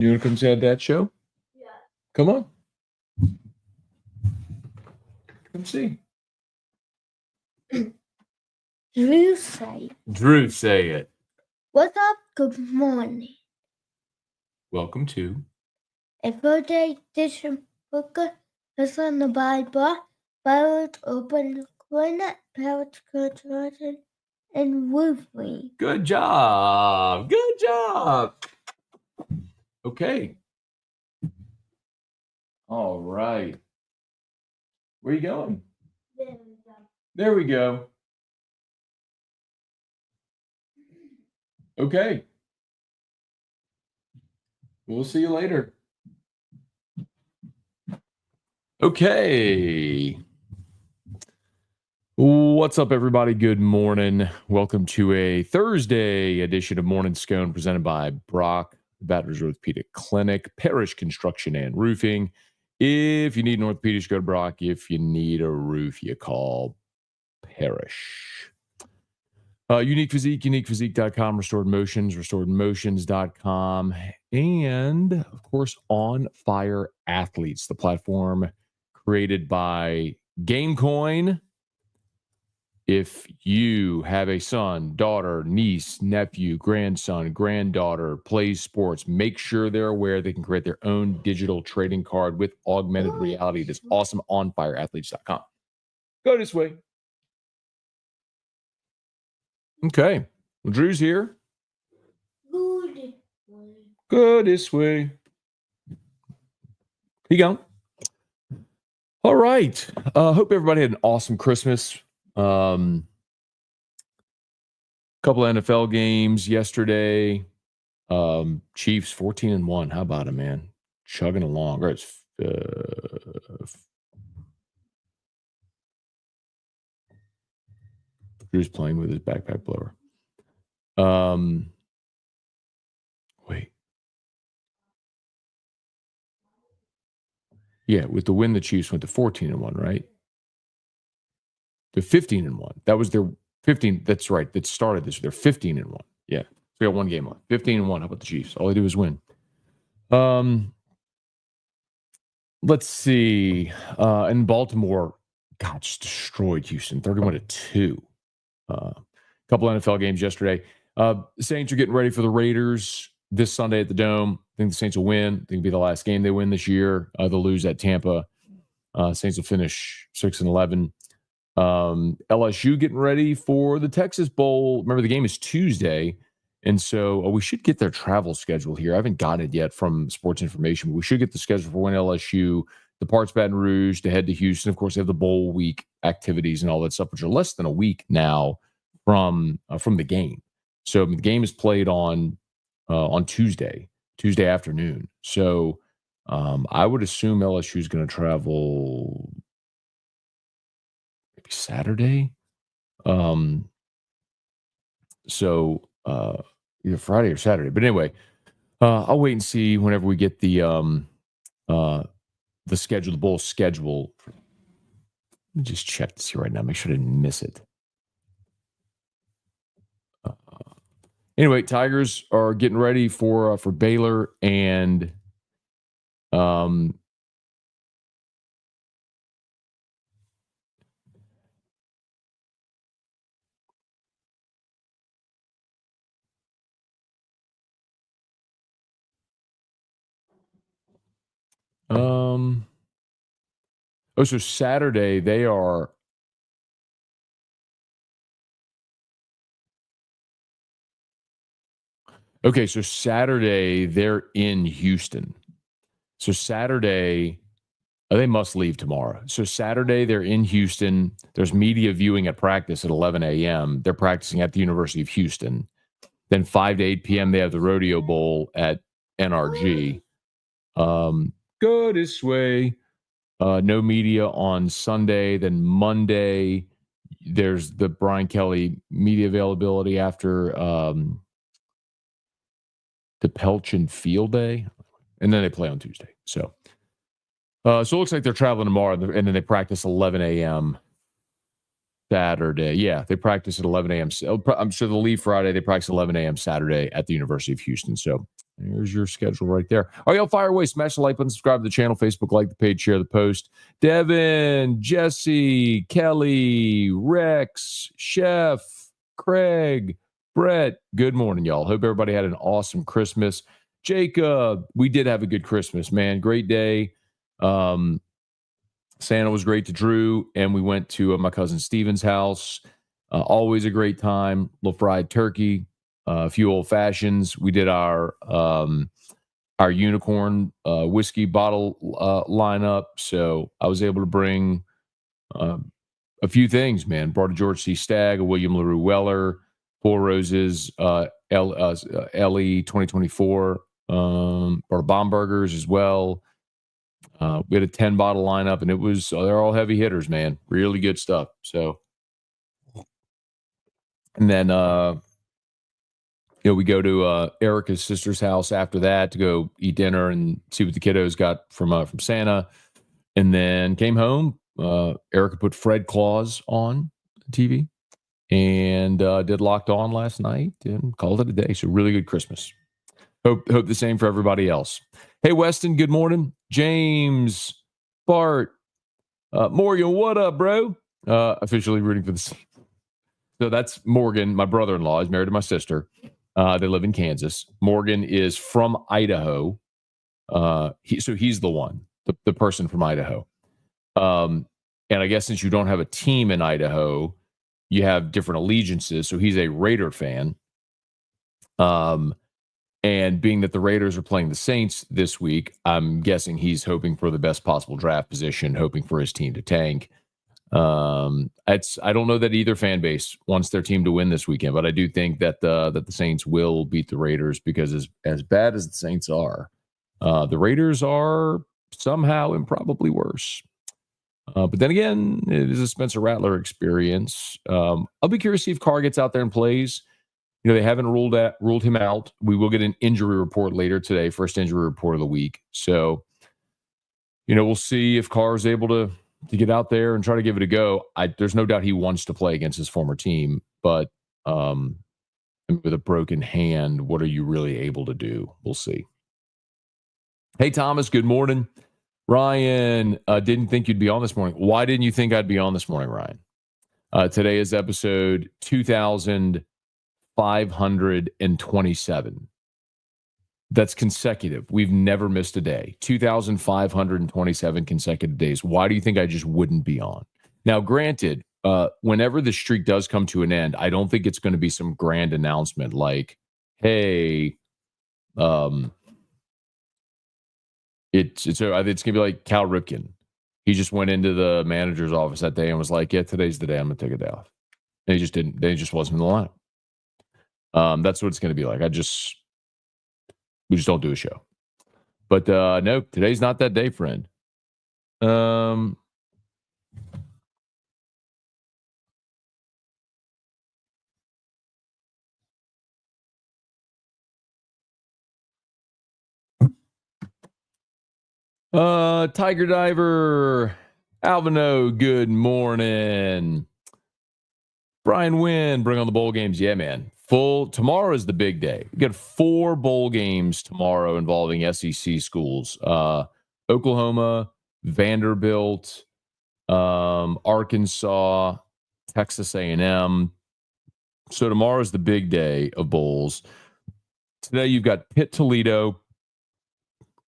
You want to come see our dad show? Yeah. Come on. Come see. Drew say. Drew, say it. What's up? Good morning. Welcome to A birthday edition book is on the Bible, Bible open corner, parents conversion, and roofing. Good job. Good job. Okay. All right. Where are you going? There we go. There we go. Okay. We'll see you later. Okay. What's up, everybody? Good morning. Welcome to a Thursday edition of Morning Scone presented by Brock, Baton Rouge Orthopedic Clinic, Parish Construction and Roofing. If you need an orthopedic, go to Brock. If you need a roof, you call Parish. Unique Physique, uniquephysique.com, Restored Motions, restoredmotions.com, and, of course, OnFire Athletes, the platform created by GameCoin. If you have a son, daughter, niece, nephew, grandson, granddaughter, plays sports, make sure they're aware they can create their own digital trading card with augmented reality. It is awesome. OnFireAthletes.com. Go this way. Okay. Well, Drew's here. Go this way. You go. All right. Hope everybody had an awesome Christmas. Couple of NFL games yesterday. Chiefs 14-1. How about it, man? Chugging along. Right. Drew's playing with his backpack blower. Wait. Yeah, with the win, the Chiefs went to 14-1, right? To 15-1. That was their 15. That's right. That started this. They're 15-1. Yeah. So we got one game on. 15-1. How about the Chiefs? All they do is win. Let's see. In Baltimore, God, just destroyed Houston, 31-2. A couple NFL games yesterday. The Saints are getting ready for the Raiders this Sunday at the Dome. I think the Saints will win. I think it'll be the last game they win this year. They'll lose at Tampa. Saints will finish 6-11. LSU getting ready for the Texas Bowl. Remember, the game is Tuesday. And so we should get their travel schedule here. I haven't gotten it yet from Sports Information. But we should get the schedule for when LSU departs Baton Rouge to head to Houston. Of course, they have the bowl week activities and all that stuff, which are less than a week now from the game. So the game is played on Tuesday afternoon. So I would assume LSU is going to travel maybe Saturday. So either Friday or Saturday. But anyway, I'll wait and see whenever we get the schedule, the bowl schedule. Let me just check to see right now. Make sure I didn't miss it. Anyway, Tigers are getting ready for Baylor and so Saturday they are okay. So Saturday they're in Houston. So Saturday they must leave tomorrow. So Saturday they're in Houston. There's media viewing at practice at 11 a.m. They're practicing at the University of Houston. Then 5 to 8 p.m. they have the Rodeo Bowl at NRG. Go this way. No media on Sunday. Then Monday, there's the Brian Kelly media availability after the Pelchin Field Day. And then they play on Tuesday. So it looks like they're traveling tomorrow, and then they practice 11 a.m. Saturday. Yeah, they practice at 11 a.m. I'm sure they'll leave Friday. They practice 11 a.m. Saturday at the University of Houston. So Here's your schedule right there. All right, y'all fire away. Smash the like button, subscribe to the channel, Facebook, like the page, share the post. Devin, Jesse, Kelly, Rex, Chef, Craig, Brett. Good morning, y'all. Hope everybody had an awesome Christmas. Jacob, we did have a good Christmas, man. Great day. Santa was great to Drew, and we went to my cousin Steven's house. Always a great time. Little fried turkey, a few old fashions. We did our unicorn whiskey bottle lineup. So I was able to bring a few things, man. Brought a George C. Stagg, a William LaRue Weller, Four Roses, LE 2024. Brought Bomburgers as well. We had a 10 bottle lineup, and they're all heavy hitters, man. Really good stuff. So, and then, we go to Erica's sister's house after that to go eat dinner and see what the kiddos got from Santa. And then came home. Erica put Fred Claus on TV and did Locked On last night and called it a day. So really good Christmas. Hope the same for everybody else. Hey, Weston, good morning. James, Bart, Morgan, what up, bro? Officially rooting for the Saints. So that's Morgan, my brother-in-law. Is married to my sister. They live in Kansas. Morgan is from Idaho. He's the one, the person from Idaho. And I guess since you don't have a team in Idaho, you have different allegiances. So he's a Raider fan. And being that the Raiders are playing the Saints this week, I'm guessing he's hoping for the best possible draft position, hoping for his team to tank. I don't know that either fan base wants their team to win this weekend, but I do think that the Saints will beat the Raiders because as bad as the Saints are, the Raiders are somehow improbably worse. But then again, it is a Spencer Rattler experience. I'll be curious to see if Carr gets out there and plays. They haven't ruled him out. We will get an injury report later today, first injury report of the week. So, we'll see if Carr is able to get out there and try to give it a go. There's no doubt he wants to play against his former team, but with a broken hand, what are you really able to do? We'll see. Hey, Thomas, good morning. Ryan, didn't think you'd be on this morning. Why didn't you think I'd be on this morning, Ryan? Today is episode 2,527. That's consecutive. We've never missed a day. 2,527 consecutive days. Why do you think I just wouldn't be on? Now, granted, whenever the streak does come to an end, I don't think it's going to be some grand announcement like, hey, it's going to be like Cal Ripken. He just went into the manager's office that day and was like, yeah, today's the day I'm going to take a day off. And he just didn't. They just wasn't in the lineup. That's what it's going to be like. We just don't do a show. But no, today's not that day, friend. Tiger Diver, Alvino, good morning. Brian Wynn, bring on the bowl games. Yeah, man. Tomorrow is the big day. We got 4 bowl games tomorrow involving SEC schools. Oklahoma, Vanderbilt, Arkansas, Texas A&M. So tomorrow is the big day of bowls. Today you've got Pitt, Toledo,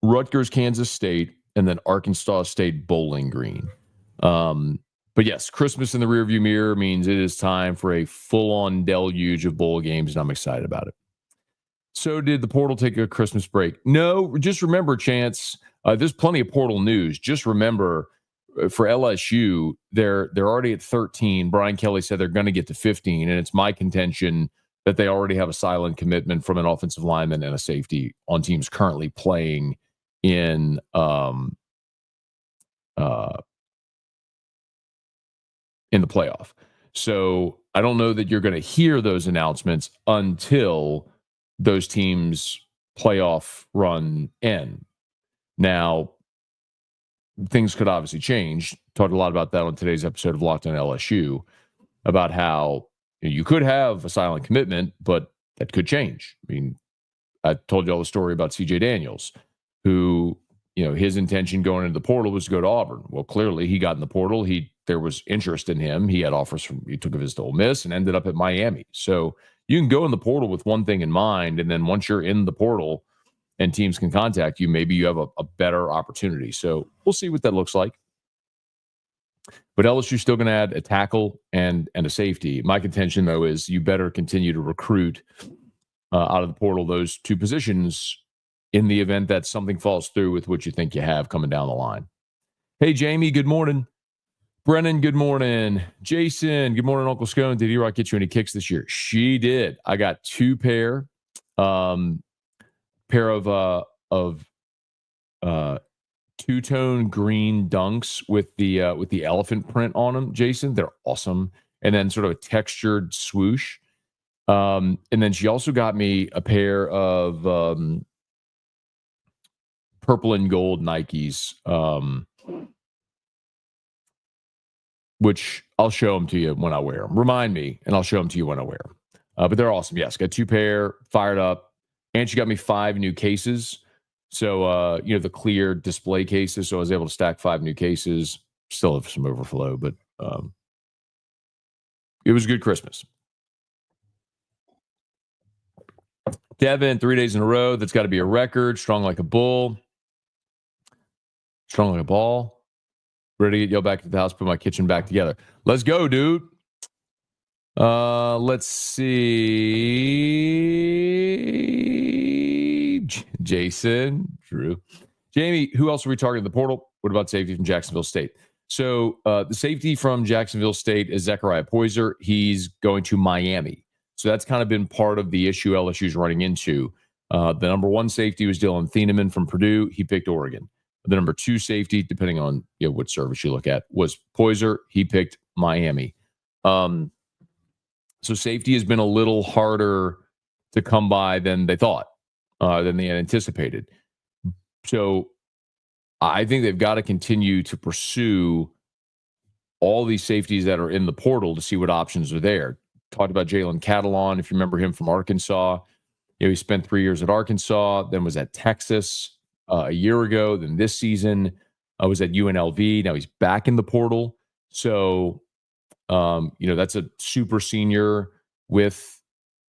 Rutgers, Kansas State, and then Arkansas State, Bowling Green. But yes, Christmas in the rearview mirror means it is time for a full-on deluge of bowl games, and I'm excited about it. So did the portal take a Christmas break? No, just remember, Chance, there's plenty of portal news. Just remember, for LSU, they're already at 13. Brian Kelly said they're going to get to 15, and it's my contention that they already have a silent commitment from an offensive lineman and a safety on teams currently playing in the playoff. So I don't know that you're going to hear those announcements until those teams' playoff run end. Now, things could obviously change. Talked a lot about that on today's episode of Locked On LSU, about how you could have a silent commitment, but that could change. I mean, I told you all the story about CJ Daniels, who, his intention going into the portal was to go to Auburn. Well, clearly he got in the portal. There was interest in him. He had offers he took a visit to Ole Miss and ended up at Miami. So you can go in the portal with one thing in mind, and then once you're in the portal and teams can contact you, maybe you have a better opportunity. So we'll see what that looks like. But LSU's still going to add a tackle and a safety. My contention, though, is you better continue to recruit out of the portal those two positions in the event that something falls through with what you think you have coming down the line. Hey, Jamie, good morning. Brennan, good morning. Jason, good morning, Uncle Scone. Did E-Rock get you any kicks this year? She did. I got two pair of two-tone green dunks with the elephant print on them, Jason. They're awesome. And then sort of a textured swoosh. And then she also got me a pair of purple and gold Nikes, which I'll show them to you when I wear them. Remind me, and I'll show them to you when I wear them. But they're awesome. Yes, got two pair, fired up. And she got me 5 new cases. So, the clear display cases. So I was able to stack 5 new cases. Still have some overflow, but it was a good Christmas. Devin, 3 days in a row. That's got to be a record. Strong like a bull. Strong like a ball. Ready to get y'all back to the house, put my kitchen back together. Let's go, dude. Let's see. Jason, Drew. Jamie, who else are we targeting the portal? What about safety from Jacksonville State? So the safety from Jacksonville State is Zechariah Poyser. He's going to Miami. So that's kind of been part of the issue LSU's running into. The number 1 safety was Dylan Thieneman from Purdue. He picked Oregon. The number 2 safety, depending on what service you look at, was Poyser. He picked Miami. So safety has been a little harder to come by than they thought, than they had anticipated. So I think they've got to continue to pursue all these safeties that are in the portal to see what options are there. Talked about Jalen Catalon, if you remember him from Arkansas. He spent 3 years at Arkansas, then was at Texas a year ago. Then this season was at UNLV. Now he's back in the portal. So, that's a super senior with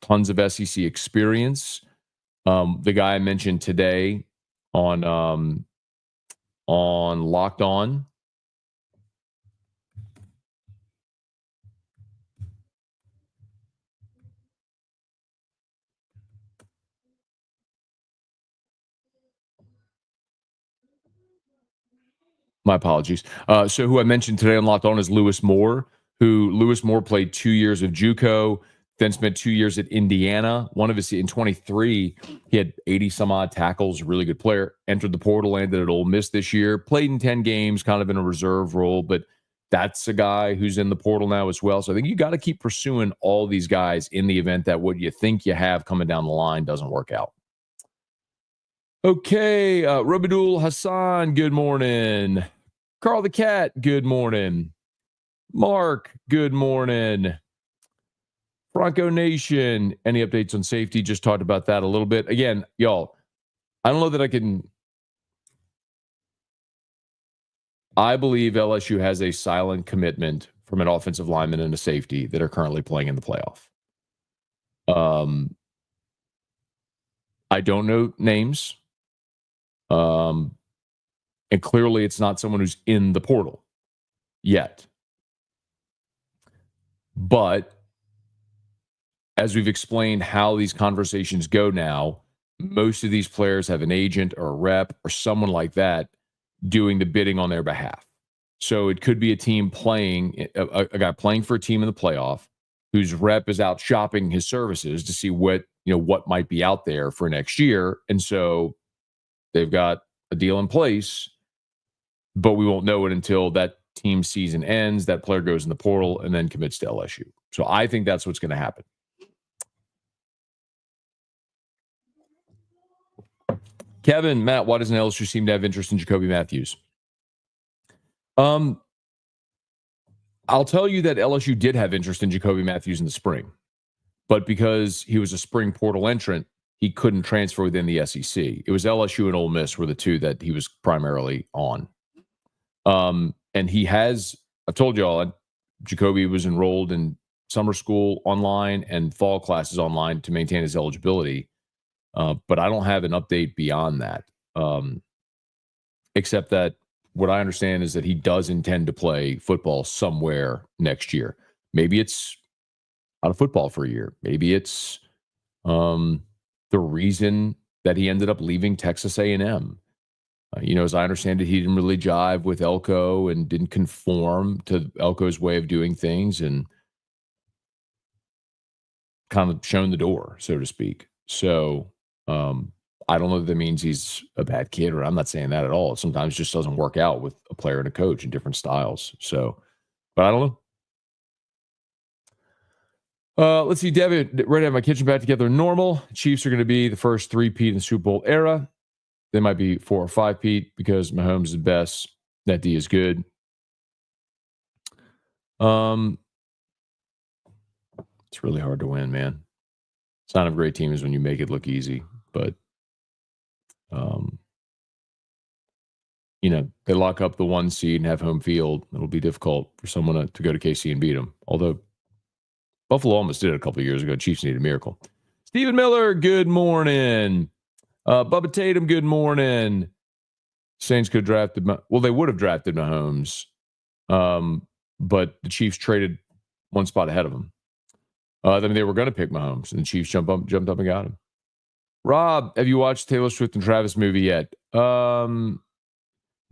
tons of SEC experience. The guy I mentioned today on Locked On. My apologies. So who I mentioned today on Locked On is Lewis Moore, Lewis Moore played 2 years of JUCO, then spent 2 years at Indiana. In 23, he had 80 some odd tackles, really good player. Entered the portal, landed at Ole Miss this year, played in 10 games, kind of in a reserve role, but that's a guy who's in the portal now as well. So I think you got to keep pursuing all these guys in the event that what you think you have coming down the line doesn't work out. Okay, Robidul Hassan, good morning. Carl the Cat, good morning. Mark, good morning. Bronco Nation, any updates on safety? Just talked about that a little bit. Again, y'all, I don't know that I believe LSU has a silent commitment from an offensive lineman and a safety that are currently playing in the playoff. I don't know names. And clearly it's not someone who's in the portal yet. But as we've explained how these conversations go now, most of these players have an agent or a rep or someone like that doing the bidding on their behalf. So it could be a team playing, a guy playing for a team in the playoff whose rep is out shopping his services to see what might be out there for next year. And so they've got a deal in place, but we won't know it until that team season ends, that player goes in the portal and then commits to LSU. So I think that's what's going to happen. Kevin, Matt, why doesn't LSU seem to have interest in Jacoby Matthews? I'll tell you that LSU did have interest in Jacoby Matthews in the spring, but because he was a spring portal entrant, he couldn't transfer within the SEC. It was LSU and Ole Miss were the two that he was primarily on. And he has, I've told y'all, Jacoby was enrolled in summer school online and fall classes online to maintain his eligibility. But I don't have an update beyond that, except that what I understand is that he does intend to play football somewhere next year. Maybe it's out of football for a year. Maybe it's the reason that he ended up leaving Texas A&M. As I understand it, he didn't really jive with Elko and didn't conform to Elko's way of doing things and kind of shown the door, so to speak. So I don't know if that means he's a bad kid, or I'm not saying that at all. Sometimes it just doesn't work out with a player and a coach in different styles. So, but I don't know. Let's see, David, ready to have my kitchen back together normal. Chiefs are going to be the first 3-peat in the Super Bowl era. They might be 4 or 5-peat because Mahomes is the best. That D is good. It's really hard to win, man. Sign of a great team is when you make it look easy, but they lock up the 1 seed and have home field. It'll be difficult for someone to go to KC and beat them. Although Buffalo almost did it a couple of years ago. Chiefs need a miracle. Stephen Miller, good morning. Bubba Tatum, good morning. Saints could have drafted, they would have drafted Mahomes, but the Chiefs traded 1 spot ahead of them. They were going to pick Mahomes, and the Chiefs jumped up and got him. Rob, have you watched Taylor Swift and Travis movie yet? I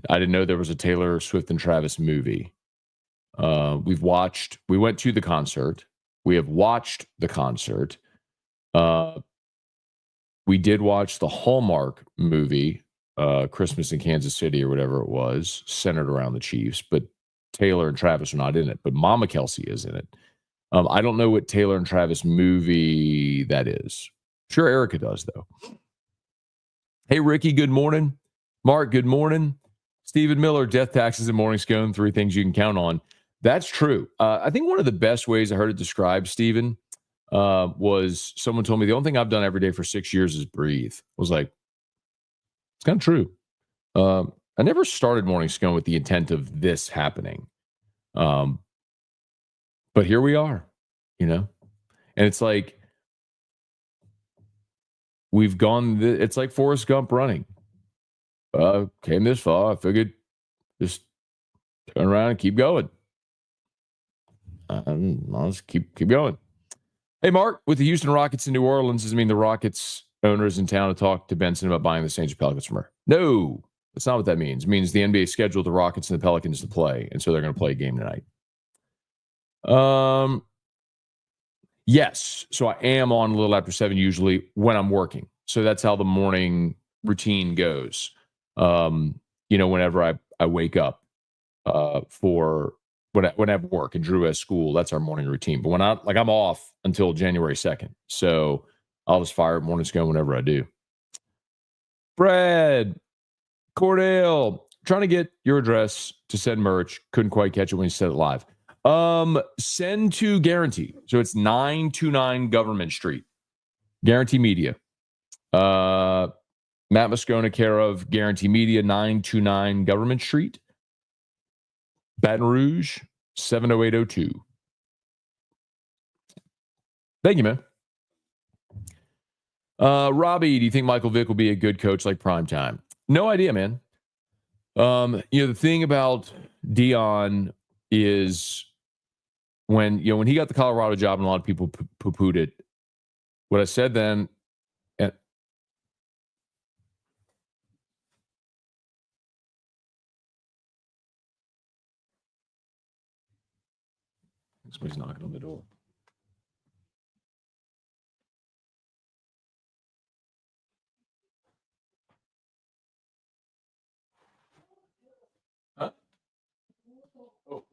didn't know there was a Taylor Swift and Travis movie. We went to the concert. We have watched the concert. We did watch the Hallmark movie, Christmas in Kansas City or whatever it was, centered around the Chiefs, but Taylor and Travis are not in it, but Mama Kelsey is in it. I don't know what Taylor and Travis movie that is. Sure, Erica does, though. Hey, Ricky, good morning. Mark, good morning. Stephen Miller, death taxes and morning scone, 3 things you can count on. That's true. I think one of the best ways I heard it described, Stephen, was someone told me the only thing I've done every day for 6 years is breathe. I was like, it's kind of true. I never started morning scone with the intent of this happening. But here we are, and it's like, we've gone, it's like Forrest Gump running. Came this far, I figured just turn around and keep going. I'll just keep going. Hey, Mark, with the Houston Rockets in New Orleans, does it mean the Rockets owner is in town to talk to Benson about buying the Saints or Pelicans from her? No, that's not what that means. It means the NBA scheduled the Rockets and the Pelicans to play, and so they're going to play a game tonight. Yes, so I am on a little after 7 usually when I'm working. So that's how the morning routine goes. Whenever I wake up for when I have work and Drew has school, that's our morning routine. But when I'm off until January 2nd. So I'll just fire up morning scone whenever I do. Brad, Cordell, trying to get your address to send merch. Couldn't quite catch it when you said it live. Send to Guarantee. So it's 929 Government Street. Guarantee Media. Matt Moscona, care of Guarantee Media, 929 Government Street. Baton Rouge, 70802. Thank you, man. Robbie, do you think Michael Vick will be a good coach like Primetime? No idea, man. The thing about Dion is when he got the Colorado job and a lot of people poo-pooed it. What I said then, somebody's knocking on the door. Huh? Oh,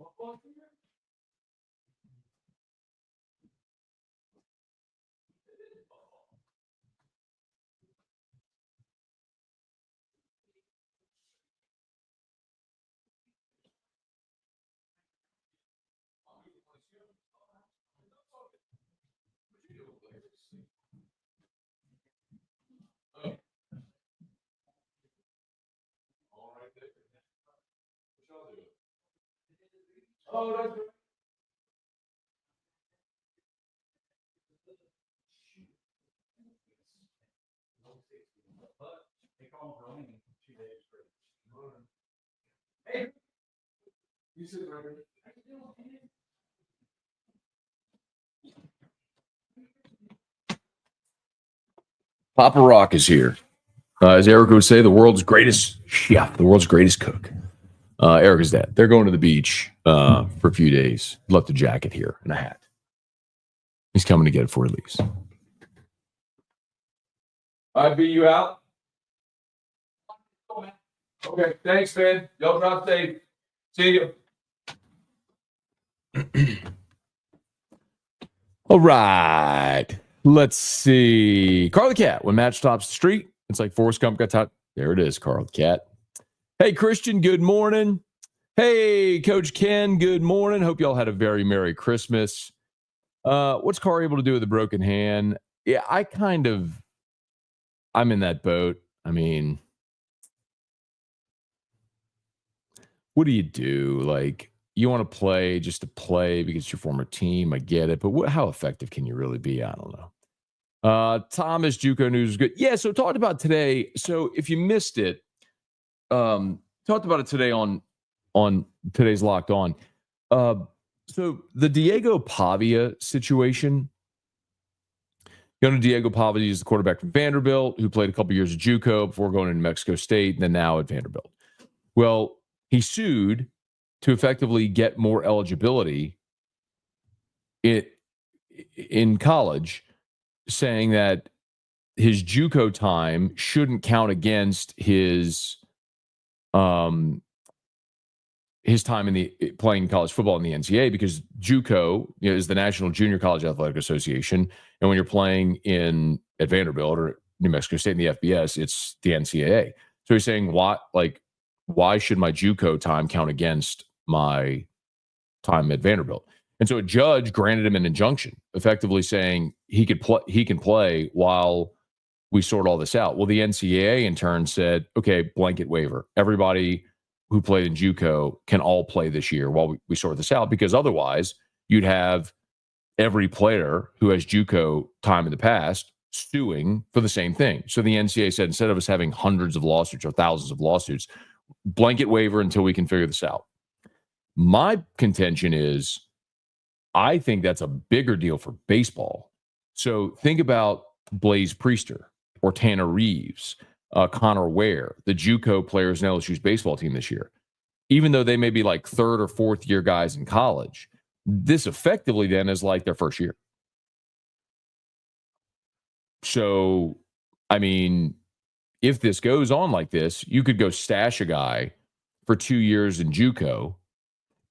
Oh, that's right. Hey, you sit right here. Papa Rock is here. As Eric would say, the world's greatest chef, the world's greatest cook. Eric is dad. They're going to the beach for a few days. Left a jacket here and a hat. He's coming to get it before he leaves. I beat you out. Okay, thanks, man. Y'all drive safe. See you. All right. Let's see. Carl the Cat. When Matt stops the street, it's like Forrest Gump got taught. There it is, Carl the Cat. Hey, Christian, good morning. Hey, Coach Ken, good morning. Hope y'all had a very Merry Christmas. What's Carl able to do with a broken hand? Yeah, I'm in that boat. I mean, what do you do? Like, you want to play just to play because it's your former team. I get it. But how effective can you really be? I don't know. Thomas, JUCO news is good. Yeah, so talked about today. So if you missed it, talked about it today on today's Locked On. So the Diego Pavia situation. Diego Pavia is the quarterback from Vanderbilt who played a couple years at JUCO before going to New Mexico State and then now at Vanderbilt. Well, he sued to effectively get more eligibility in college, saying that his JUCO time shouldn't count against his time in playing college football in the NCAA, because JUCO is the National Junior College Athletic Association, and when you're playing at Vanderbilt or New Mexico State in the FBS, it's the NCAA. So he's saying, why should my JUCO time count against my time at Vanderbilt? And so a judge granted him an injunction, effectively saying he can play while we sort all this out. Well, the NCAA in turn said, okay, blanket waiver. Everybody who played in JUCO can all play this year while we sort this out, because otherwise you'd have every player who has JUCO time in the past suing for the same thing. So the NCAA said, instead of us having hundreds of lawsuits or thousands of lawsuits, blanket waiver until we can figure this out. My contention is, I think that's a bigger deal for baseball. So think about Blaze Priester or Tanner Reeves, Connor Ware, the JUCO players in LSU's baseball team this year. Even though they may be like third or fourth year guys in college, this effectively then is like their first year. So, I mean, if this goes on like this, you could go stash a guy for 2 years in JUCO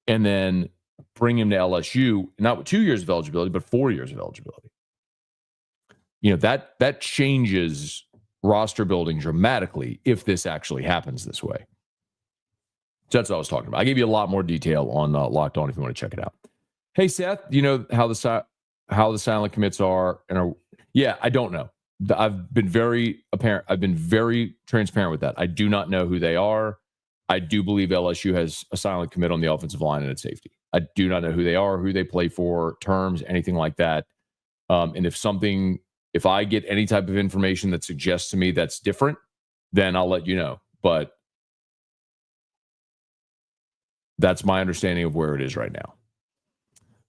and then bring him to LSU, not with 2 years of eligibility, but 4 years of eligibility. That changes roster building dramatically if this actually happens this way. So that's what I was talking about. I gave you a lot more detail on Locked On if you want to check it out. Hey, Seth, do you know how the silent commits are? Yeah, I don't know. I've been very apparent. I've been very transparent with that. I do not know who they are. I do believe LSU has a silent commit on the offensive line and at safety. I do not know who they are, who they play for, terms, anything like that. And if I get any type of information that suggests to me that's different, then I'll let you know. But that's my understanding of where it is right now.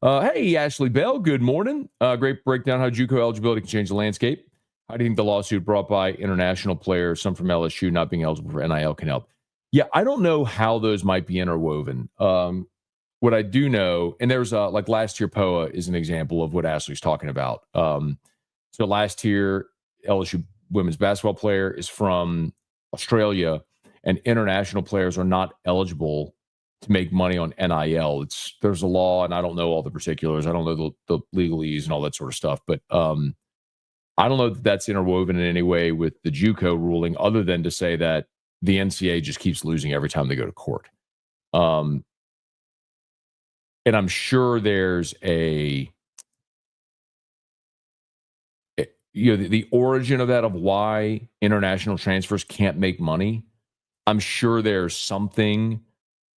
Hey, Ashley Bell, good morning. Great breakdown how JUCO eligibility can change the landscape. How do you think the lawsuit brought by international players, some from LSU not being eligible for NIL, can help? Yeah, I don't know how those might be interwoven. What I do know, and there's like last year, POA is an example of what Ashley's talking about. So last year, LSU women's basketball player is from Australia, and international players are not eligible to make money on NIL. There's a law, and I don't know all the particulars. I don't know the legalese and all that sort of stuff. But I don't know that that's interwoven in any way with the JUCO ruling, other than to say that the NCAA just keeps losing every time they go to court. And I'm sure there's the origin of that, of why international transfers can't make money. I'm sure there's something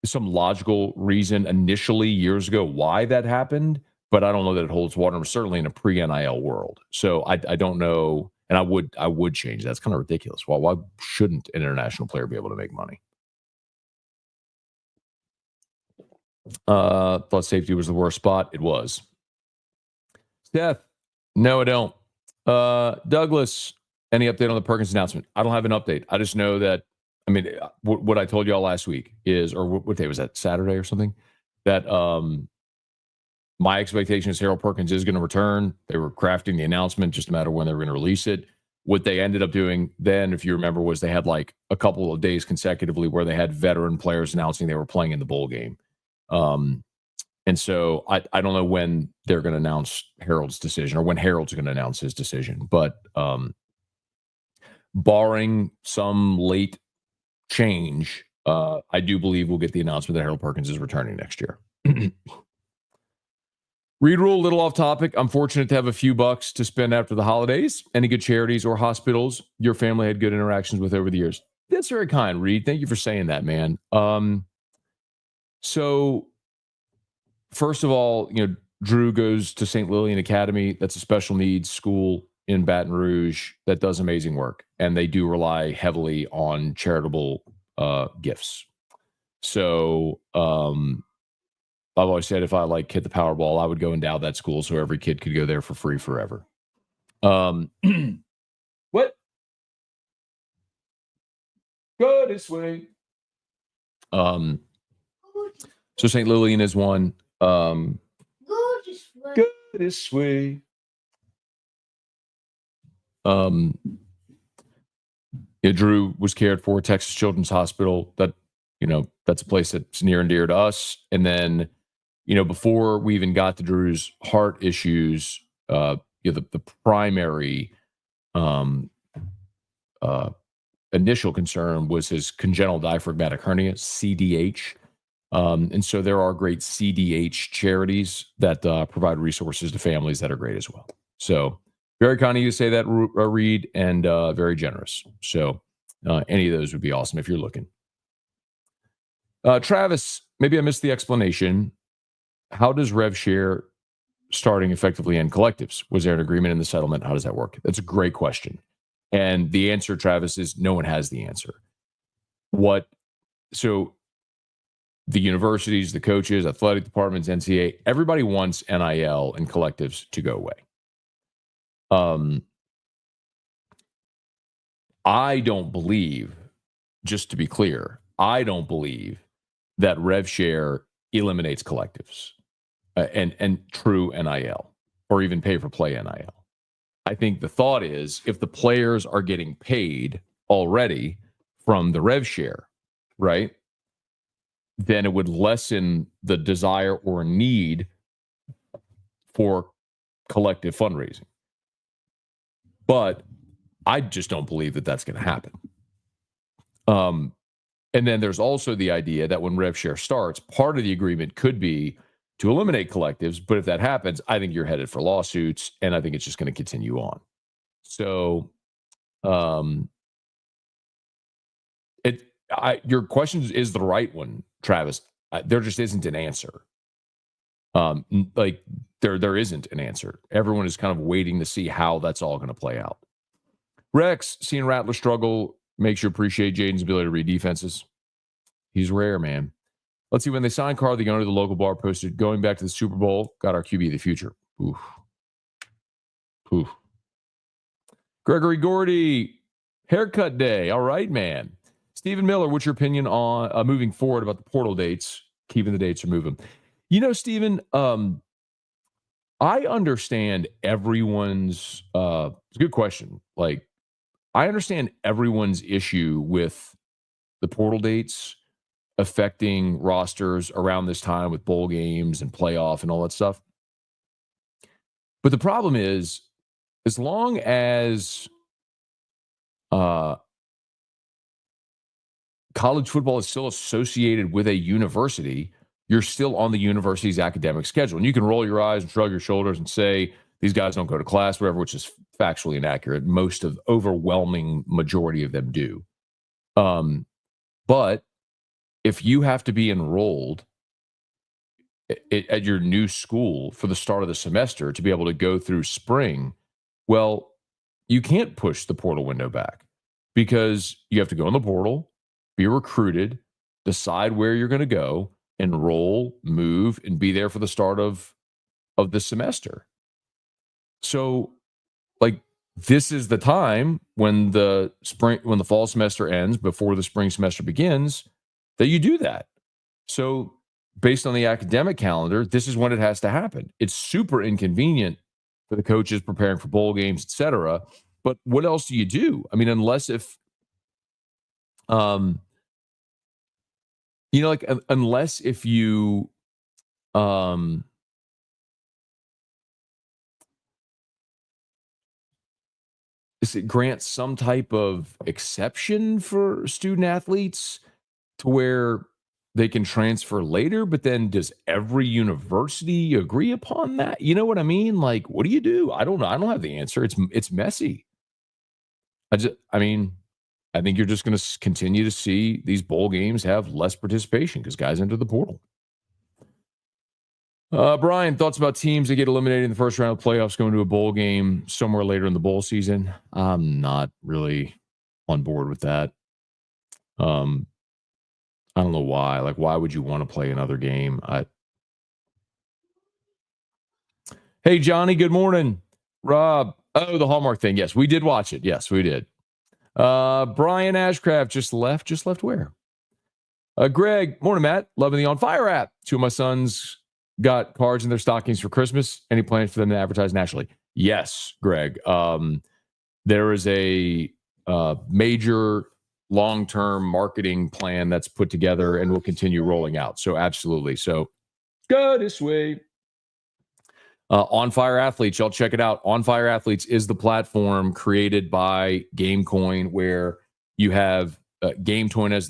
some logical reason initially years ago why that happened, but I don't know that it holds water, certainly in a pre-NIL world. So I don't know, and I would change that. It's kind of ridiculous. Why shouldn't an international player be able to make money? Thought safety was the worst spot. It was. Steph, no, I don't. Douglas, any update on the Perkins announcement? I don't have an update. I just know that, I mean, what I told y'all last week is, or what day was that, Saturday or something? That my expectation is Harold Perkins is going to return. They were crafting the announcement, just a matter of when they were going to release it. What they ended up doing then, if you remember, was they had like a couple of days consecutively where they had veteran players announcing they were playing in the bowl game. And so I don't know when they're going to announce Harold's decision or when Harold's going to announce his decision. But barring some late change, I do believe we'll get the announcement that Harold Perkins is returning next year. Read rule, little off topic. I'm fortunate to have a few bucks to spend after the holidays. Any good charities or hospitals your family had good interactions with over the years? That's very kind, Reed. Thank you for saying that, man. So first of all, Drew goes to St. Lillian Academy. That's a special needs school in Baton Rouge that does amazing work. And they do rely heavily on charitable gifts. So I've always said if I hit the Powerball, I would go endow that school so every kid could go there for free forever. What? Go this way. So St. Lillian is one. Go this way. Drew was cared for at Texas Children's Hospital. That's a place that's near and dear to us. And then, before we even got to Drew's heart issues, the primary initial concern was his congenital diaphragmatic hernia, CDH. And so there are great CDH charities that provide resources to families that are great as well. So very kind of you to say that, Reed, and very generous. So any of those would be awesome if you're looking. Travis, maybe I missed the explanation. How does rev share starting effectively end collectives? Was there an agreement in the settlement? How does that work? That's a great question. And the answer, Travis, is no one has the answer. So the universities, the coaches, athletic departments, NCAA, everybody wants NIL and collectives to go away. I don't believe, just to be clear, I don't believe that rev share eliminates collectives and true NIL or even pay for play NIL. I think the thought is if the players are getting paid already from the rev share, right, then it would lessen the desire or need for collective fundraising. But I just don't believe that that's going to happen. And then there's also the idea that when rev share starts, part of the agreement could be to eliminate collectives. But if that happens, I think you're headed for lawsuits, and I think it's just going to continue on. So, your question is the right one, Travis. There just isn't an answer. There isn't an answer. Everyone is kind of waiting to see how that's all going to play out. Rex, seeing Rattler struggle makes you appreciate Jaden's ability to read defenses. He's rare, man. Let's see. When they signed Carr, the owner of the local bar posted, going back to the Super Bowl, got our QB of the future. Oof. Gregory Gordy, haircut day. All right, man. Stephen Miller, what's your opinion on moving forward about the portal dates, keeping the dates or moving? Stephen, I understand everyone's, it's a good question. I understand everyone's issue with the portal dates affecting rosters around this time with bowl games and playoff and all that stuff. But the problem is, as long as college football is still associated with a university, you're still on the university's academic schedule. And you can roll your eyes and shrug your shoulders and say, these guys don't go to class, whatever, which is factually inaccurate. Overwhelming majority of them do. But if you have to be enrolled at your new school for the start of the semester to be able to go through spring, well, you can't push the portal window back because you have to go in the portal, be recruited, decide where you're going to go, enroll, move, and be there for the start of the semester. So, like, this is the time when the fall semester ends before the spring semester begins that you do that. So, based on the academic calendar, this is when it has to happen. It's super inconvenient for the coaches preparing for bowl games, et cetera. But what else do you do? I mean, unless if, unless if you, grant some type of exception for student athletes to where they can transfer later, but then does every university agree upon that? You know what I mean? Like, what do you do? I don't know. I don't have the answer. It's messy. I think you're just going to continue to see these bowl games have less participation because guys enter the portal. Brian, thoughts about teams that get eliminated in the first round of playoffs going to a bowl game somewhere later in the bowl season? I'm not really on board with that. I don't know why. Like, why would you want to play another game? Hey, Johnny, good morning. Rob. Oh, the Hallmark thing. Yes, we did watch it. Yes, we did. Brian Ashcraft just left. Just left where? Greg, morning, Matt. Loving the OnFire app. Two of my sons got cards in their stockings for Christmas. Any plans for them to advertise nationally? Yes, Greg. There is a major long-term marketing plan that's put together and will continue rolling out. So absolutely. So go this way. OnFire Athletes, y'all check it out. OnFire Athletes is the platform created by GameCoin where you have GameCoin as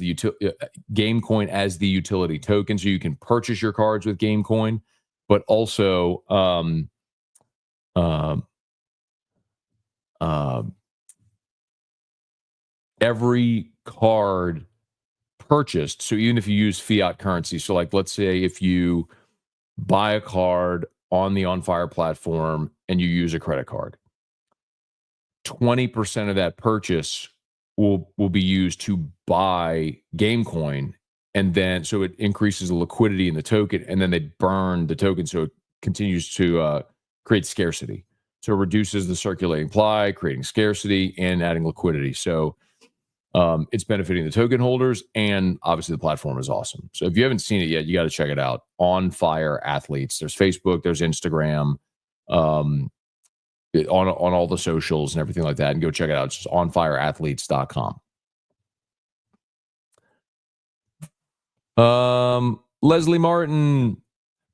the utility token, so you can purchase your cards with GameCoin, but also every card purchased. So even if you use fiat currency, so like let's say if you buy a card on the OnFire platform and you use a credit card, 20% of that purchase will be used to buy GameCoin, and then so it increases the liquidity in the token, and then they burn the token so it continues to create scarcity. So it reduces the circulating supply, creating scarcity and adding liquidity. So it's benefiting the token holders, and obviously the platform is awesome. So if you haven't seen it yet, you got to check it out. OnFire Athletes. There's Facebook, there's Instagram, on all the socials and everything like that, and go check it out. It's just onfireathletes.com. Leslie Martin,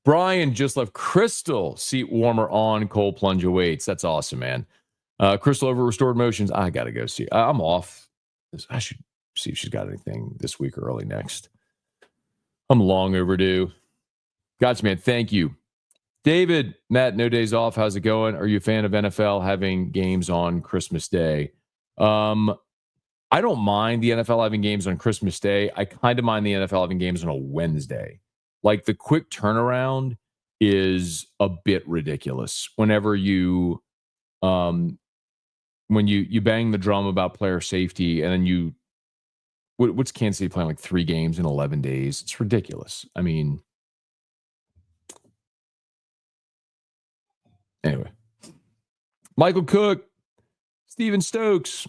Brian just left Crystal seat warmer on, cold plunge awaits. That's awesome, man. Crystal over restored motions. I gotta go see. I'm off. I should see if she's got anything this week or early next. I'm long overdue. Gotcha, man. Thank you. David, Matt, no days off. How's it going? Are you a fan of NFL having games on Christmas Day? I don't mind the NFL having games on Christmas Day. I kind of mind the NFL having games on a Wednesday. Like, the quick turnaround is a bit ridiculous. Whenever you, when you bang the drum about player safety, and then what's Kansas City playing, like 3 games in 11 days? It's ridiculous. I mean, anyway. Michael Cook, Steven Stokes.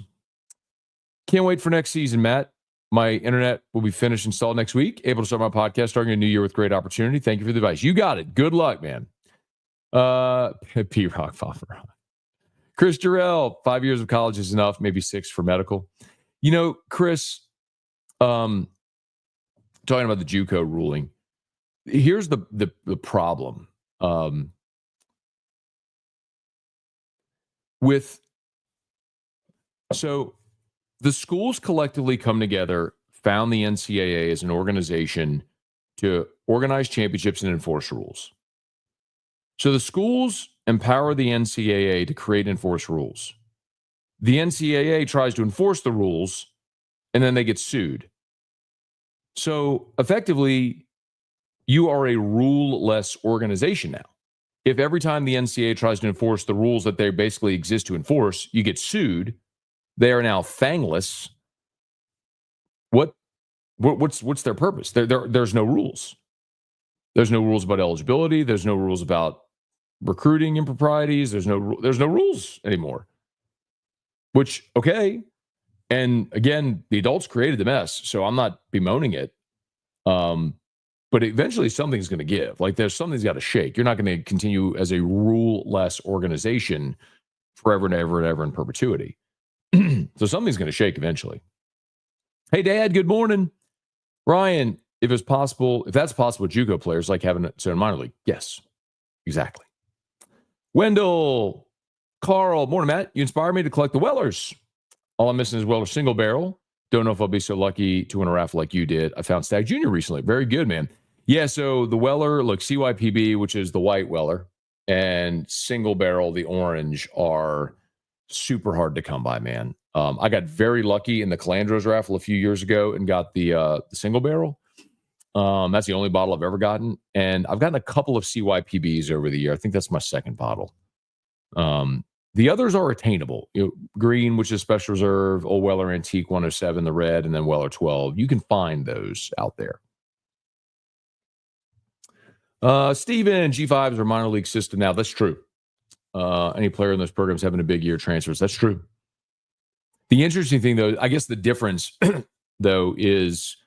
Can't wait for next season, Matt. My internet will be finished installed next week. Able to start my podcast starting a new year with great opportunity. Thank you for the advice. You got it. Good luck, man. P-Rock, Foffer. Chris Durrell, 5 years of college is enough, maybe 6 for medical. You know, Chris, talking about the JUCO ruling, here's the problem. So the schools collectively come together, found the NCAA as an organization to organize championships and enforce rules. So the schools empower the NCAA to create and enforce rules. The NCAA tries to enforce the rules, and then they get sued. So effectively, you are a rule-less organization now. If every time the NCAA tries to enforce the rules that they basically exist to enforce, you get sued, they are now fangless. What's their purpose? There's no rules. There's no rules about eligibility. There's no rules about recruiting improprieties. There's no rules anymore. Which, okay. And again, the adults created the mess, so I'm not bemoaning it. But eventually something's going to give. Like there's something's got to shake. You're not going to continue as a rule-less organization forever and ever and ever in perpetuity. So something's going to shake eventually. Hey, Dad, good morning. Ryan, if that's possible, JUCO players like having it in minor league. Yes, exactly. Wendell, Carl, morning, Matt. You inspired me to collect the Wellers. All I'm missing is Weller single barrel. Don't know if I'll be so lucky to win a raffle like you did. I found Stag Jr. recently. Very good, man. Yeah, so the Weller, look, CYPB, which is the white Weller, and single barrel, the orange, are super hard to come by, man. I got very lucky in the Calandros raffle a few years ago and got the single barrel. That's the only bottle I've ever gotten. And I've gotten a couple of CYPBs over the year. I think that's my second bottle. The others are attainable. Green, which is Special Reserve, Old Weller Antique 107, the red, and then Weller 12. You can find those out there. Steven, G5s are minor league system now. That's true. Any player in those programs having a big year transfers. That's true. The interesting thing, though, I guess the difference, though, is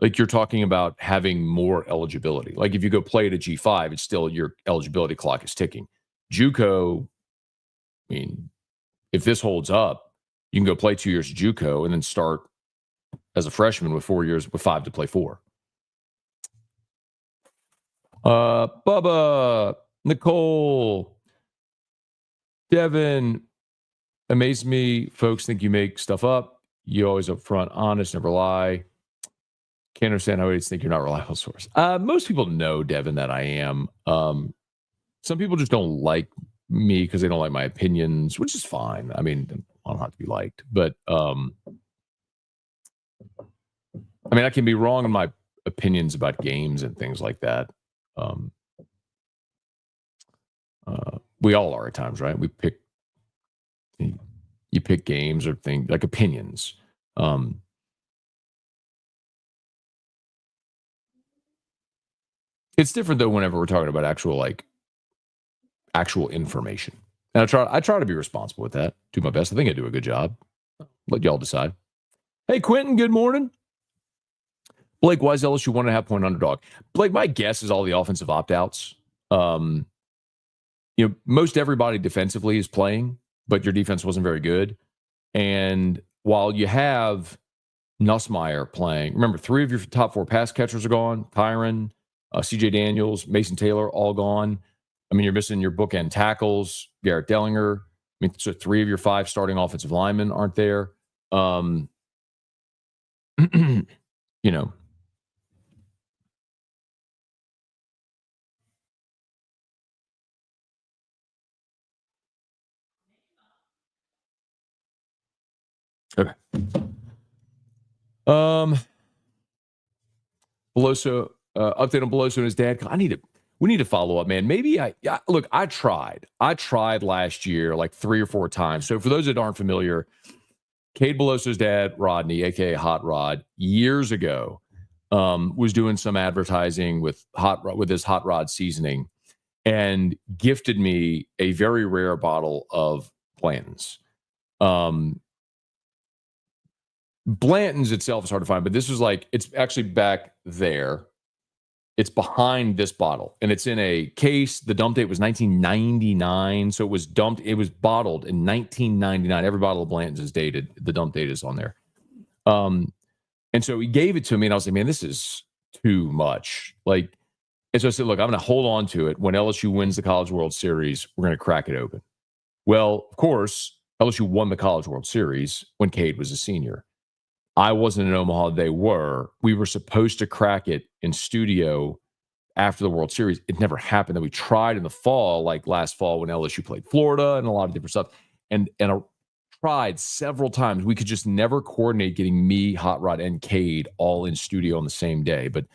like you're talking about having more eligibility. Like if you go play at a G5, it's still your eligibility clock is ticking. JUCO, I mean, if this holds up, you can go play 2 years at JUCO and then start as a freshman with 4 years, with 5 to play 4. Bubba, Nicole, Devin, amaze me. Folks think you make stuff up. You always upfront, honest, never lie. Can't understand how idiots think you're not a reliable source. Most people know, Devin, that I am. Some people just don't like me because they don't like my opinions, which is fine. I mean, I don't have to be liked, but I mean, I can be wrong in my opinions about games and things like that. We all are at times, right? You pick games or things like opinions. It's different though whenever we're talking about actual information. And I try to be responsible with that. Do my best. I think I do a good job. Let y'all decide. Hey, Quentin, good morning. Blake, why is LSU 1.5-point underdog? Blake, my guess is all the offensive opt-outs. Most everybody defensively is playing, but your defense wasn't very good. And while you have Nussmeier playing, remember 3 of your top 4 pass catchers are gone. Kyron, CJ Daniels, Mason Taylor, all gone. I mean, you're missing your bookend tackles, Garrett Dellinger. I mean, so 3 of your 5 starting offensive linemen aren't there. Okay. Beloso, update on Beloso and his dad. We need to follow up, man. Maybe I tried. I tried last year like 3 or 4 times. So for those that aren't familiar, Cade Beloso's dad, Rodney, aka Hot Rod, years ago, was doing some advertising with his Hot Rod seasoning, and gifted me a very rare bottle of Blanton's. Blanton's itself is hard to find, but this was it's actually back there. It's behind this bottle, and it's in a case. The dump date was 1999, so it was dumped. It was bottled in 1999. Every bottle of Blanton's is dated. The dump date is on there. And so he gave it to me, and I was like, man, this is too much. And so I said, look, I'm going to hold on to it. When LSU wins the College World Series, we're going to crack it open. Well, of course, LSU won the College World Series when Cade was a senior. I wasn't in Omaha. They were. We were supposed to crack it in studio after the World Series. It never happened. Then we tried in the fall, like last fall when LSU played Florida and a lot of different stuff. And I tried several times. We could just never coordinate getting me, Hot Rod, and Cade all in studio on the same day. But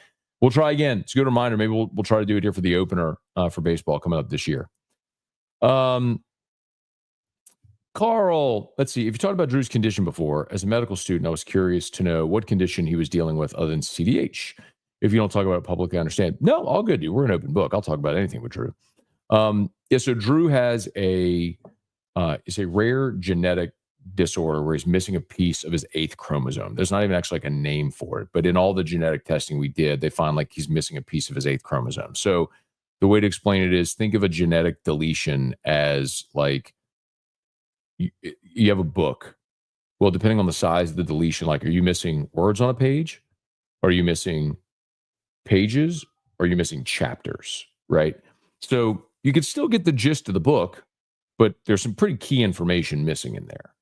we'll try again. It's a good reminder. Maybe we'll try to do it here for the opener for baseball coming up this year. Carl, let's see. If you talked about Drew's condition before, as a medical student, I was curious to know what condition he was dealing with other than CDH. If you don't talk about it publicly, I understand. No, all good, dude. We're an open book. I'll talk about anything with Drew. So Drew has it's a rare genetic disorder where he's missing a piece of his 8th chromosome. There's not even actually like a name for it, but in all the genetic testing we did, they find like he's missing a piece of his 8th chromosome. So the way to explain it is think of a genetic deletion as like you have a book. Well, depending on the size of the deletion, like, are you missing words on a page? Are you missing pages? Or are you missing chapters? Right. So you could still get the gist of the book, but there's some pretty key information missing in there.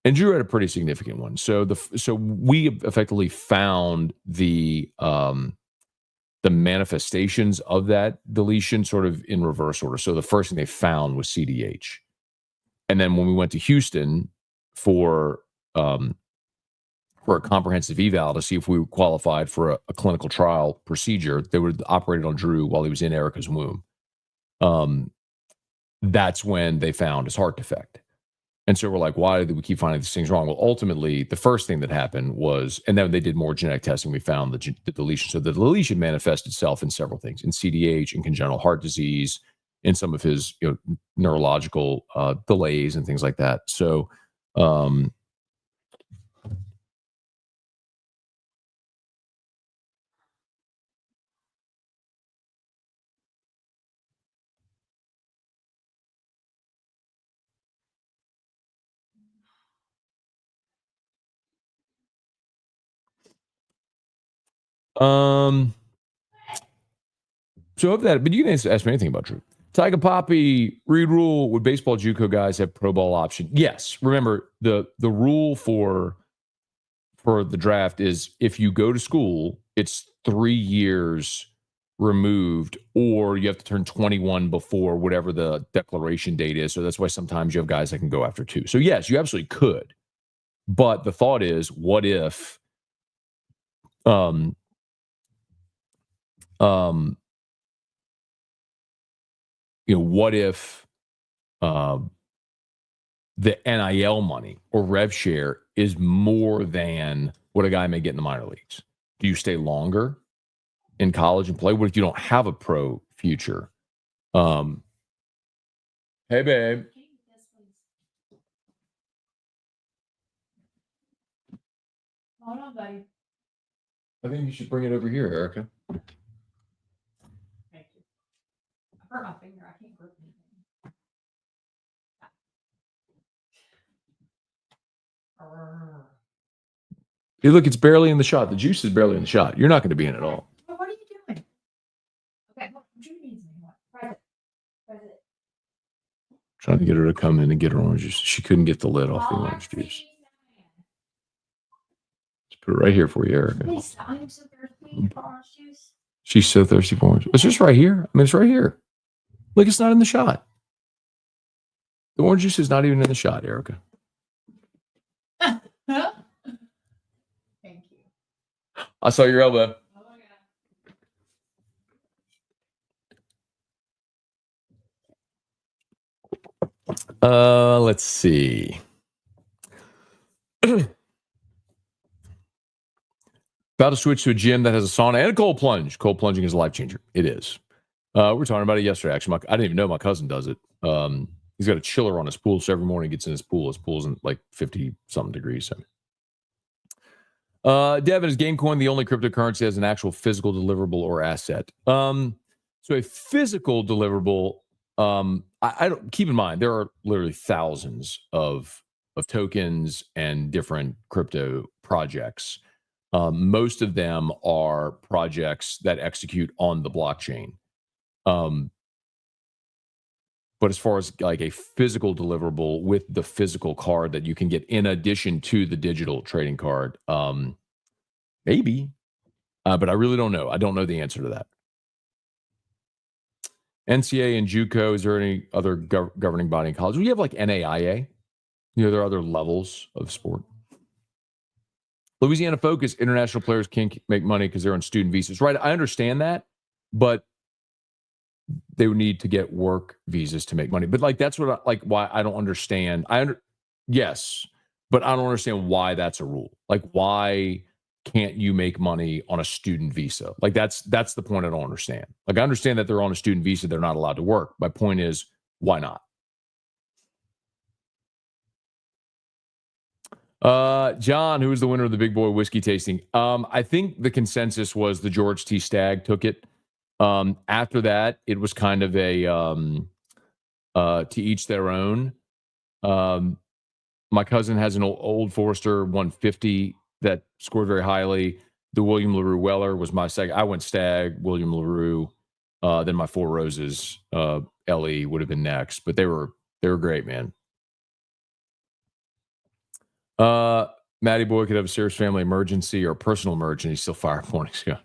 And Drew had a pretty significant one. So we effectively found the manifestations of that deletion sort of in reverse order. So the first thing they found was CDH. And then when we went to Houston for a comprehensive eval to see if we qualified for a clinical trial procedure, they would operate on Drew while he was in Erica's womb. That's when they found his heart defect. And so we're like, why do we keep finding these things wrong? Well, ultimately, the first thing that happened was, and then they did more genetic testing, we found the deletion. So the deletion manifests itself in several things, in CDH, in congenital heart disease, in some of his neurological delays and things like that. So So of that, but you can ask me anything about Drew. Tiger Poppy, Reed rule, would baseball JUCO guys have pro ball option? Yes. Remember, the rule for the draft is if you go to school, it's 3 years removed, or you have to turn 21 before whatever the declaration date is. So that's why sometimes you have guys that can go after 2. So yes, you absolutely could. But the thought is, what if what if the NIL money or rev share is more than what a guy may get in the minor leagues? Do you stay longer in college and play? What if you don't have a pro future? Hey, babe. Hold on, buddy. I think you should bring it over here, Erica. Thank you. I hurt my finger. I can't grip anything. Hey, look, it's barely in the shot. The juice is barely in the shot. You're not going to be in at all. Well, what are you doing? Okay, well, Drew needs me. Press it. Trying to get her to come in and get her orange juice. She couldn't get the lid off the orange juice. Let's put it right here for you, Erica. Please, I am so thirsty for orange juice. She's so thirsty for orange. It's just right here. I mean, it's right here. Look, it's not in the shot. The orange juice is not even in the shot, Erica. Thank you. I saw your elbow. Oh my God. Let's see. About to switch to a gym that has a sauna and a cold plunge. Cold plunging is a life changer. It is. We were talking about it yesterday. Actually, I didn't even know my cousin does it. He's got a chiller on his pool, so every morning he gets in his pool. His pool's in like 50-something degrees. So. Devin, is Gamecoin the only cryptocurrency that has an actual physical deliverable or asset? So a physical deliverable, I don't keep in mind there are literally thousands of tokens and different crypto projects. Most of them are projects that execute on the blockchain. But as far as like a physical deliverable with the physical card that you can get in addition to the digital trading card, maybe. But I really don't know. I don't know the answer to that. NCAA and JUCO, is there any other governing body in college? We have like NAIA. There are other levels of sport. Louisiana Focus, international players can't make money because they're on student visas. Right, I understand that, but they would need to get work visas to make money. But that's what why I don't understand. Yes, but I don't understand why that's a rule. Why can't you make money on a student visa? That's the point I don't understand. I understand that they're on a student visa, they're not allowed to work. My point is, why not? John, who was the winner of the Big Boy whiskey tasting? I think the consensus was the George T. Stagg took it. After that, it was kind of a to each their own. My cousin has an old Forester 150 that scored very highly. The William LaRue Weller was my second. I went Stagg, William LaRue, then my Four Roses LE would have been next, but they were great, man. Matty Boy could have a serious family emergency or a personal emergency, still fire up morning sky.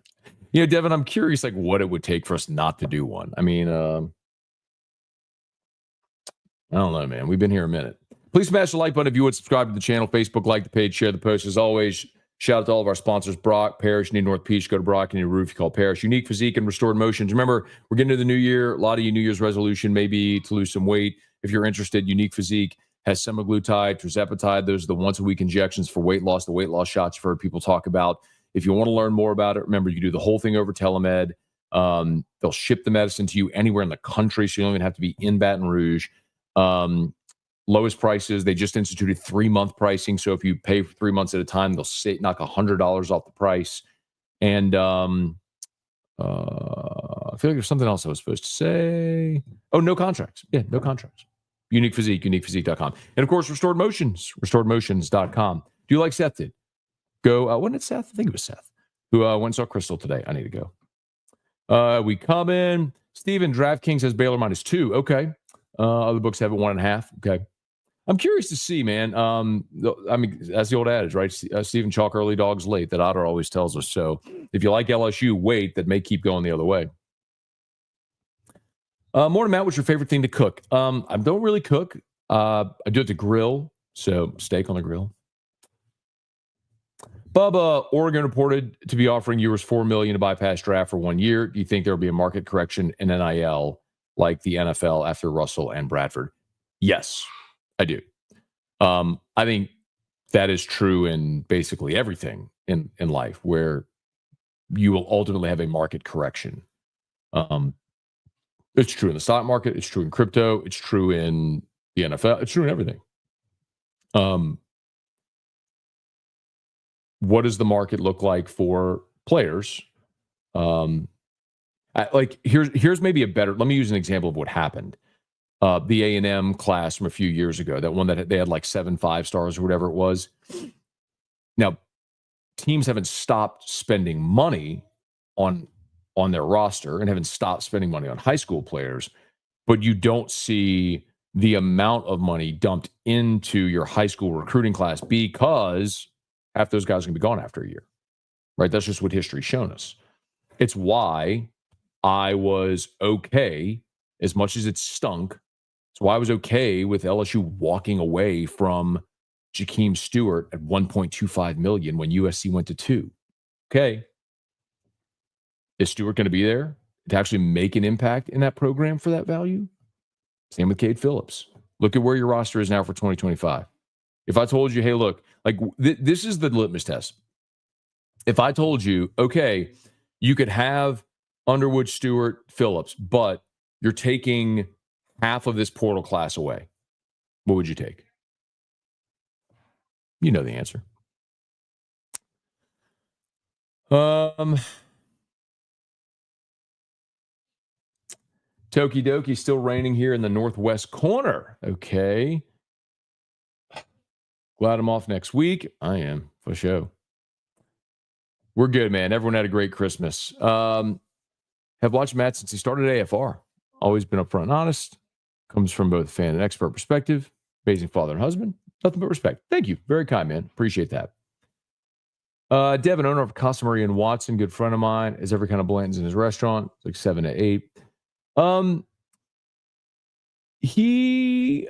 Devin, I'm curious what it would take for us not to do one. I mean, I don't know, man. We've been here a minute. Please smash the like button if you would. Subscribe to the channel, Facebook, like the page, share the post. As always, shout out to all of our sponsors. Brock, Parrish, need North Peach, go to Brock, and need a roof, you call Parrish. Unique Physique and Restored Motions. Remember, we're getting to the new year. A lot of you New Year's resolution maybe to lose some weight. If you're interested, Unique Physique has semaglutide, tirzepatide. Those are the once-a-week injections for weight loss, the weight loss shots you've heard people talk about. If you want to learn more about it, remember, you can do the whole thing over telemed. They'll ship the medicine to you anywhere in the country, so you don't even have to be in Baton Rouge. Lowest prices. They just instituted 3-month pricing, so if you pay for 3 months at a time, they'll knock $100 off the price. And I feel like there's something else I was supposed to say. Oh, no contracts. Yeah, no contracts. Unique Physique, uniquephysique.com. And of course, Restored Motions, restoredmotions.com. Do you like Seth did? Go, wasn't it Seth? I think it was Seth, who went and saw Crystal today. I need to go. We come in. Steven, DraftKings has Baylor -2. Okay. Other books have it 1.5. Okay. I'm curious to see, man. I mean, that's the old adage, right? Stephen Chalk, early dogs late, that Otter always tells us. So if you like LSU, wait, that may keep going the other way. Morning, Matt, what's your favorite thing to cook? I don't really cook. I do it to grill, so steak on the grill. Bubba, Oregon reported to be offering viewers $4 million to bypass draft for 1 year. Do you think there will be a market correction in NIL like the NFL after Russell and Bradford? Yes, I do. I think that is true in basically everything in life, where you will ultimately have a market correction. It's true in the stock market. It's true in crypto. It's true in the NFL. It's true in everything. What does the market look like for players? Here's maybe a better. Let me use an example of what happened. The A&M class from a few years ago, that one that they had like 7 5-stars or whatever it was. Now, teams haven't stopped spending money on their roster and haven't stopped spending money on high school players, but you don't see the amount of money dumped into your high school recruiting class because half those guys are going to be gone after a year, right? That's just what history's shown us. It's why I was okay, as much as it stunk. It's why I was okay with LSU walking away from Jakeem Stewart at $1.25 million when USC went to $2 million. Okay. Is Stewart going to be there to actually make an impact in that program for that value? Same with Cade Phillips. Look at where your roster is now for 2025. If I told you, hey, look, this is the litmus test. If I told you, okay, you could have Underwood, Stewart, Phillips, but you're taking half of this portal class away, what would you take? You know the answer. Toki Doki still raining here in the northwest corner. Okay. Glad I'm off next week. I am, for sure. We're good, man. Everyone had a great Christmas. Have watched Matt since he started AFR. Always been upfront and honest. Comes from both fan and expert perspective. Amazing father and husband. Nothing but respect. Thank you. Very kind, man. Appreciate that. Devin, owner of Costumary in Watson, good friend of mine, has every kind of Blanton's in his restaurant. It's like 7 to 8. He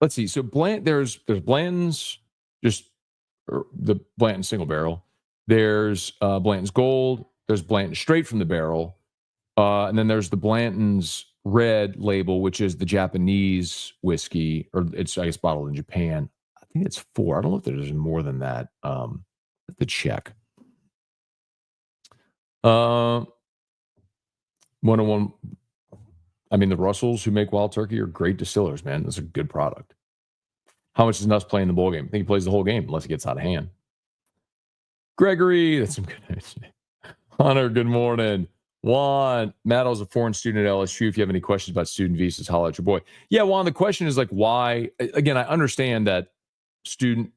let's see. So there's Blanton's the Blanton single barrel. There's Blanton's Gold. There's Blanton straight from the barrel. And then there's the Blanton's Red label, which is the Japanese whiskey, or it's, I guess, bottled in Japan. I think it's 4. I don't know if there's more than that. The check. 101. I mean, the Russells who make Wild Turkey are great distillers, man. That's a good product. How much is Nuss playing the bowl game? I think he plays the whole game unless it gets out of hand. Gregory, that's some good. Hunter, good morning. Juan, Matt's a foreign student at LSU. If you have any questions about student visas, holla at your boy. Yeah, Juan, the question is like, why? Again, I understand that students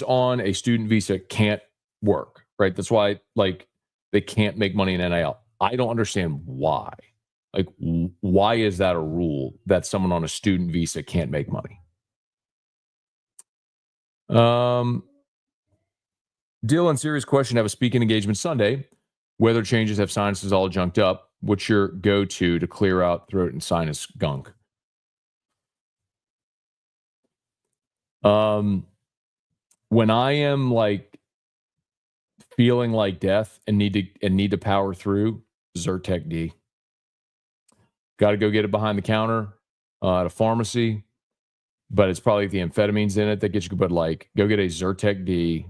on a student visa can't work, right? That's why, like, they can't make money in NIL. I don't understand why. Like, why is that a rule that someone on a student visa can't make money? Dylan, serious question. Have a speaking engagement Sunday. Weather changes, have sinuses all junked up. What's your go-to to clear out throat and sinus gunk? When I am like feeling like death and need to power through, Zyrtec D. Got to go get it behind the counter at a pharmacy, but it's probably the amphetamines in it that gets you. But like, go get a Zyrtec D.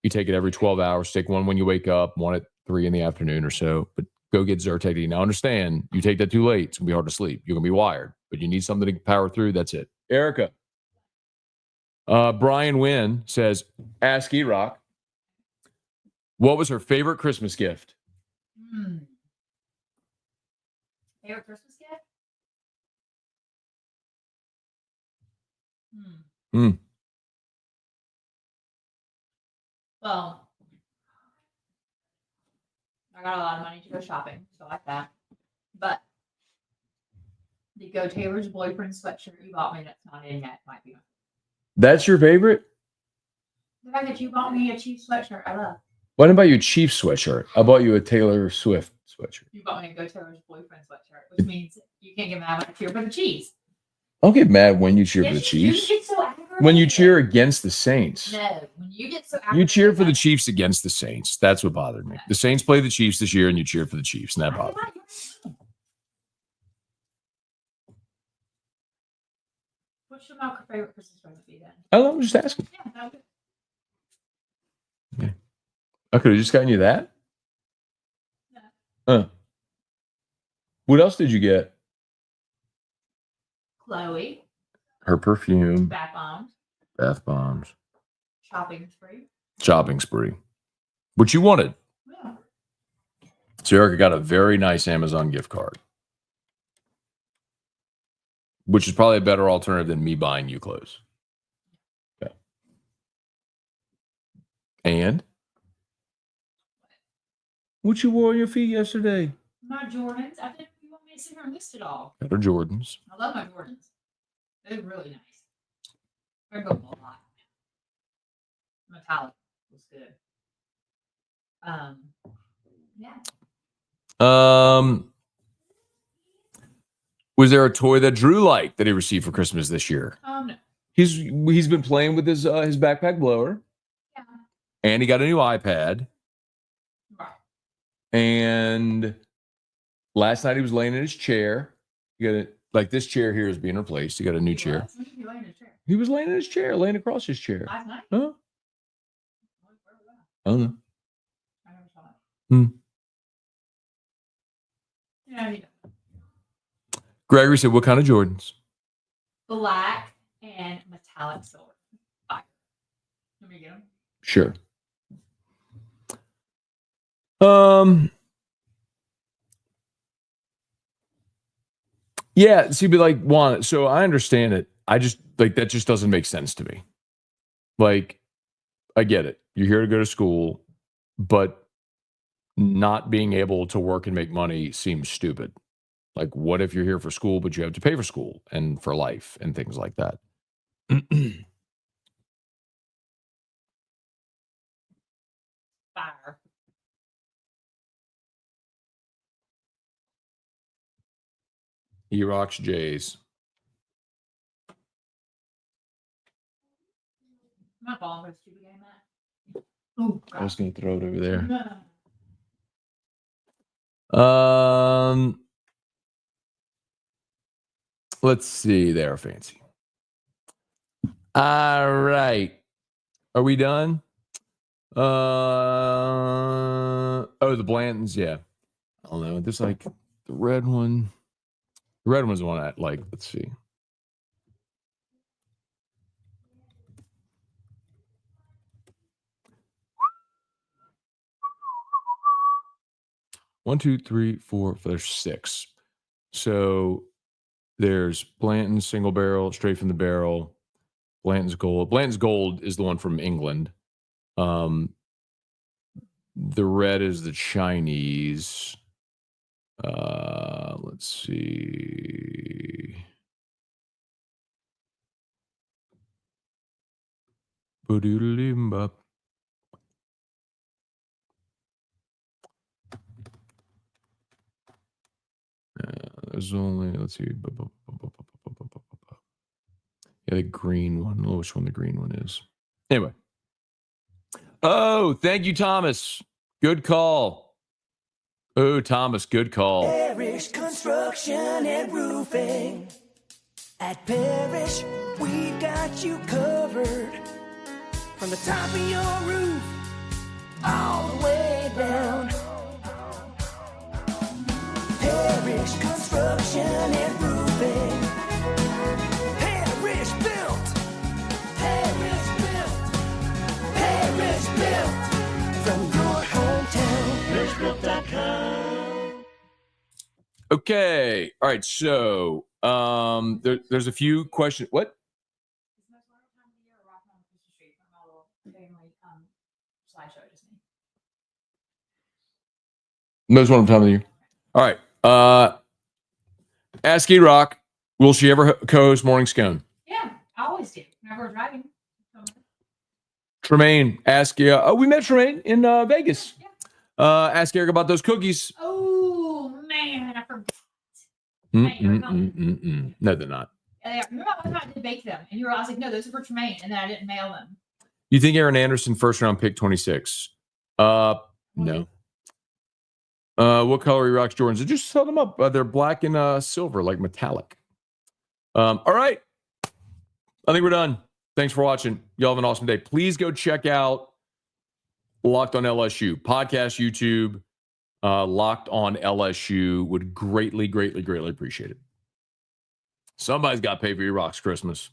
You take it every 12 hours. Take one when you wake up, one at 3 in the afternoon or so. But go get Zyrtec D. Now, understand, you take that too late, it's gonna be hard to sleep. You're gonna be wired, but you need something to power through. That's it. Erica. Brian Wynn says, ask E-Rock, what was her favorite Christmas gift? Favorite Christmas gift? Well, I got a lot of money to go shopping, so I like that. But the Go Taylor's boyfriend sweatshirt you bought me that's not in yet might be. That's your favorite? The fact that you bought me a cheap sweatshirt, I love. Why didn't I buy you a Chiefs sweatshirt? I bought you a Taylor Swift sweatshirt. You bought me a Go Taylor's boyfriend sweatshirt, which means you can't get mad when I cheer for the Chiefs. I'll get mad when you cheer for the Yes, Chiefs. you get so aggravated. When you cheer against the Saints. No, when you get so You aggravated. cheer for the Chiefs against the Saints. That's what bothered me. The Saints played the Chiefs this year, and you cheered for the Chiefs, and that bothered me. What should my favorite Christmas present be then? Oh, I'm just asking. Yeah, that would. Okay. I could have just gotten you that. Yeah. Huh. What else did you get? Chloe. Her perfume. Bath bombs. Bath bombs. Shopping spree. Shopping spree. What you wanted. Yeah. So Erica got a very nice Amazon gift card, which is probably a better alternative than me buying you clothes. Okay. And what you wore on your feet yesterday? My Jordans. I didn't you want me to sit here and list it all. Better Jordans. I love my Jordans. They're really nice. They're going a lot. Metallic was good. Yeah. Was there a toy that Drew liked that he received for Christmas this year? No. He's been playing with his backpack blower. Yeah. And he got a new iPad. Right. And last night he was laying in his chair. You got it, like this chair here is being replaced. He got a new chair. When did you lay in his chair? He was laying in his chair, laying across his chair. Last night? Huh? Where was that? I don't know. I never saw it. Yeah, he does. Gregory said, what kind of Jordans? Black and metallic silver. Fire. Let me get them. Sure. Yeah, see, but like Juan, so I understand it. I just like that just doesn't make sense to me. Like, I get it. You're here to go to school, but not being able to work and make money seems stupid. Like, what if you're here for school, but you have to pay for school and for life and things like that? Fire. E-Rocks Jays. I'm not falling for a stupid game, Matt. Oh, I was going to throw it over there. No. Let's see there, Fancy. All right. Are we done? The Blantons, yeah. I don't know. There's like the red one. The red one's the one I like. Let's see. One, two, three, four. There's 6. So there's Blanton single barrel, straight from the barrel. Blanton's Gold. Blanton's Gold is the one from England. The red is the Chinese. Let's see. Ba-doodle-doo-bop. There's only, let's see. Yeah, the green one. I don't know which one the green one is. Anyway. Oh, thank you, Thomas. Good call. Oh, Thomas, good call. Parish Construction and Roofing. At Parish, we've got you covered. From the top of your roof, all the way down. Parish Construction and Roofing. Parish built. Parish built. Parish built. From your hometown. ParishBuilt.com. Okay. All right. So there's a few questions. What? Slideshow just me. Most one time of the year. All right. Ask E-Rock, will she ever co-host Morning Scone? Yeah, I always do. Whenever we're driving. Tremaine, ask you. Oh, we met Tremaine in Vegas. Yeah. Ask Eric about those cookies. Oh man, I forgot. No, they're not. Remember one time I did bake them, and I was like, no, those are for Tremaine, and then I didn't mail them. You think Aaron Anderson, first round pick 26? No. What color are E-Rocks Jordans? Just sell them up. They're black and silver, like metallic. All right. I think we're done. Thanks for watching. Y'all have an awesome day. Please go check out Locked on LSU. Podcast, YouTube, Locked on LSU. Would greatly, greatly, greatly appreciate it. Somebody's got to pay for E-Rocks Christmas.